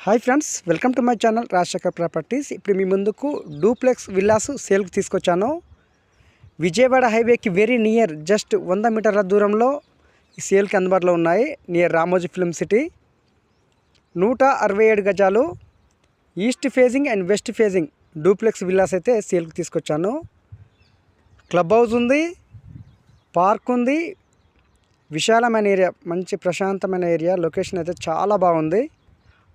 Hi friends, welcome to my channel Rajasekhar properties. ఇప్పుడు మీ ముందుకు duplex villas సేల్కి తీసుకొచ్చాను. విజయవాడ హైవేకి వెరీ నియర్, జస్ట్ 100 మీటర్ల దూరంలో ఈ సేల్కి అందుబాటులో ఉన్నాయి. Near Ramoji film city. 167 గజాలు east facing and west facing duplex villas అయితే సేల్కి తీసుకొచ్చాను. క్లబ్ హౌస్ ఉంది, పార్క్ ఉంది, విశాలమైన ఏరియా, మంచి ప్రశాంతమైన ఏరియా. లొకేషన్ అయితే చాలా బాగుంది.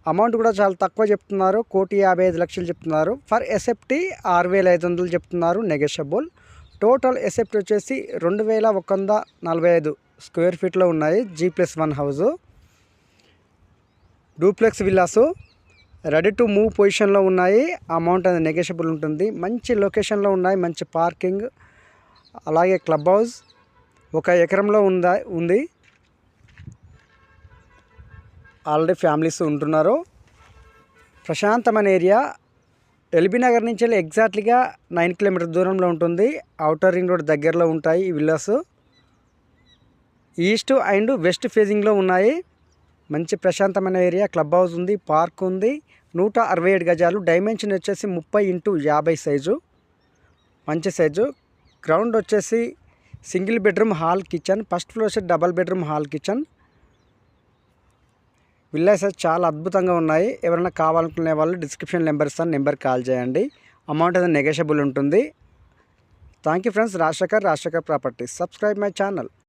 అమౌంట్ కూడా చాలా తక్కువ చెప్తున్నారు, 1,55,00,000 చెప్తున్నారు. ఫర్ ఎసెప్టీ 6,500 చెప్తున్నారు, నెగోషియబుల్. టోటల్ ఎసెప్ట్ వచ్చేసి 2,145 స్క్వేర్ ఫీట్లో ఉన్నాయి. G+1 house. Duplex villas ready to move పొజిషన్లో ఉన్నాయి. అమౌంట్ అనేది నెగోషియబుల్ ఉంటుంది. మంచి లొకేషన్లో ఉన్నాయి, మంచి పార్కింగ్, అలాగే క్లబ్ హౌస్ 1 ఎకరంలో ఉంది. ఆల్రెడీ ఫ్యామిలీస్ ఉంటున్నారు. ప్రశాంతమైన ఏరియా. ఎల్బీ నగర్ నుంచి వెళ్ళి ఎగ్జాక్ట్లీగా 9 కిలోమీటర్ దూరంలో ఉంటుంది. అవుటర్ రింగ్ రోడ్ దగ్గరలో ఉంటాయి ఈ విల్లాస్. ఈస్ట్ అండ్ వెస్ట్ ఫేజింగ్లో ఉన్నాయి. మంచి ప్రశాంతమైన ఏరియా. క్లబ్ హౌస్ ఉంది, పార్క్ ఉంది. 167 గజాలు. డైమెన్షన్ వచ్చేసి 30x50 సైజు, మంచి సైజు. గ్రౌండ్ వచ్చేసి single bedroom hall kitchen. First floor వచ్చి double bedroom hall kitchen. Villas చాలా అద్భుతంగా ఉన్నాయి. ఎవరైనా కావాలనుకునే వాళ్ళు డిస్క్రిప్షన్ నెంబర్ ఇస్తాను, నెంబర్ కాల్ చేయండి. అమౌంట్ అనేది నెగోషియబుల్ ఉంటుంది. Thank you friends. Rajasekhar properties. Subscribe my channel.